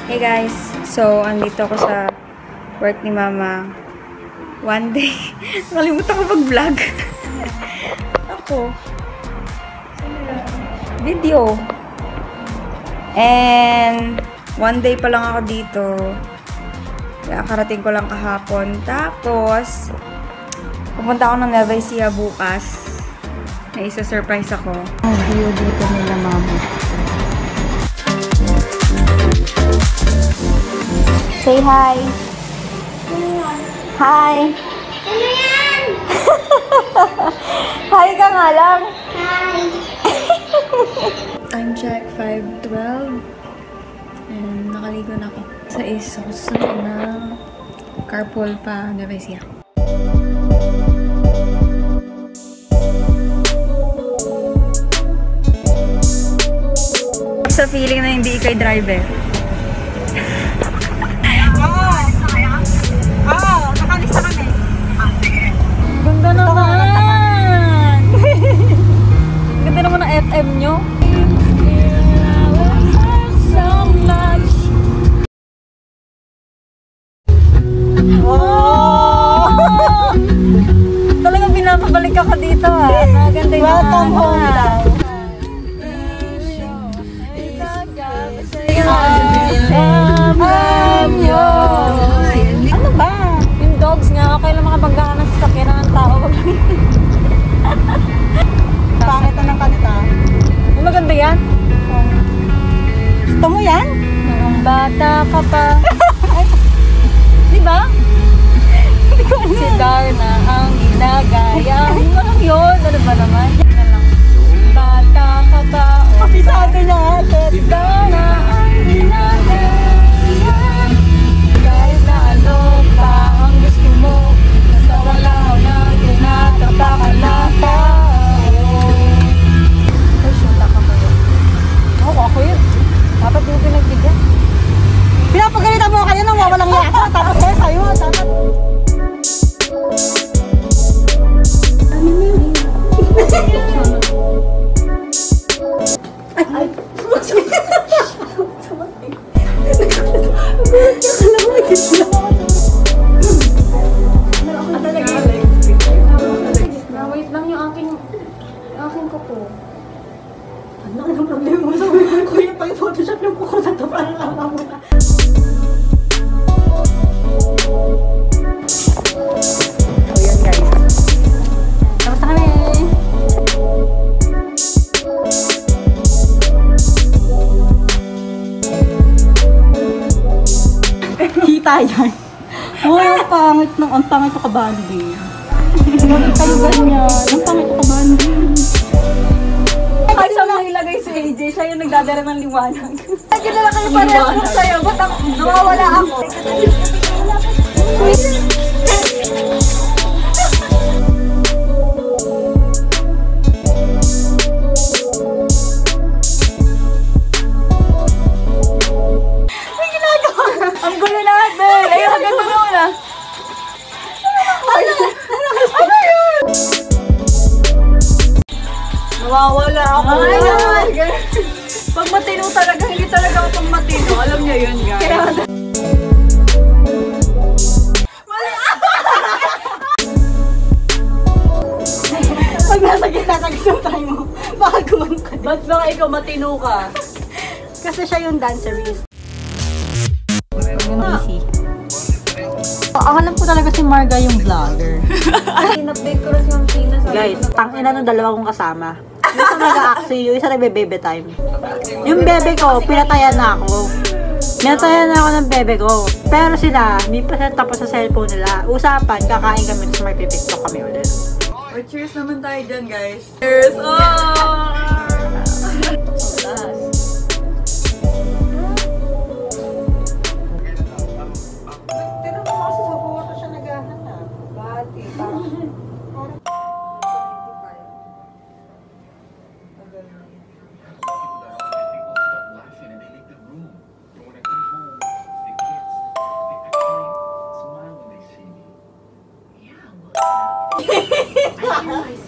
Hey guys, so andito ako sa work ni Mama. One day, nakalimutan ko mag-vlog. Ako. Video. And one day pa lang ako dito. Karating ko lang kahapon. Tapos, pupunta ako ng Nueva Ecija bukas. May isa-surprise ako. Ang view dito nila, Mama. Say hi. Hi. Ano yan? Hi ka nga lang. Hi. Time check, 5:12. And nakaligo na ako. Sa isos na carpool pa Nueva Ecija. Sa feeling na hindi ikay driver. Nakalista kami. Ganda naman! Ganda naman ang FM nyo. Oh! Talagang pinapabalik ako dito ha. Maganda yung Welcome home daw. Ano ba? Yung dogs nga, okay lang makabangga ka ng sasakyan ng tao. Pangit na ng kanita. Maganda yan. Gusto mo yan? Noong bata ka pa. Diba? Si Darna ang ginagaya. Ano lang yun? Ano ba naman? Yan lang. Bata ka pa. Kapisado niya nga. Si Darna ang ginagaya. Kahit na ano pa ang gusto mo. Basta wala na tinatapakan na tao. Ay, shoot ka mo yun. Oo, ako yun. Dapat mo pinagbigyan. Pinapagalitan mo kayo nang wawalang yaka. Tapos kayo sa'yo. Dapat. Ay. Wait lang yung aking kuko. Ano ang problema mo sa kuya pa yung Photoshop ng kuko na ito para lang mo na. So yun guys. Tapos na kami. Kita yan. Uy, ang pangit ko kabandi. Bakit kayo ganyan? Ang pangit ko kabandi. Ay, sa mga ilagay si AJ, siya yung nagdadala ng liwanag. Ay, kilala kayo parehas sa'yo. Ba't nawawala ako? May ginagawa. Ang gulo lahat, Bel! Ayun, ang ganda naman ah! Ano yun? Nawawala ako. Ay, naman. Pag matino talaga, hindi talaga ako pag matino. Alam niya yun, guys. Pag nasa gitna sa gusto mo, baka gumano ka din. Ba't baka ikaw matino ka? Kasi siya yung dancerist. Easy. Ang alam ko talaga si Marga yung vlogger. In-update ko rin si Ma'am Tina. Guys, tangina ng dalawa kong kasama. Yung isa nag-a-axi, yung isa nagbe-bebe time. Yung bebe ko, pinatayan na ako. Pinatayan na ako ng bebe ko. Pero sila, hindi pa sila tapos sa cellphone nila. Usapan, kakain kami, tapos may pipiktok kami ulit. Or cheers naman tayo dyan, guys. Cheers! Oh! Pero mo kasi sa photo siya naghahanap. Bati, parang... I hear myself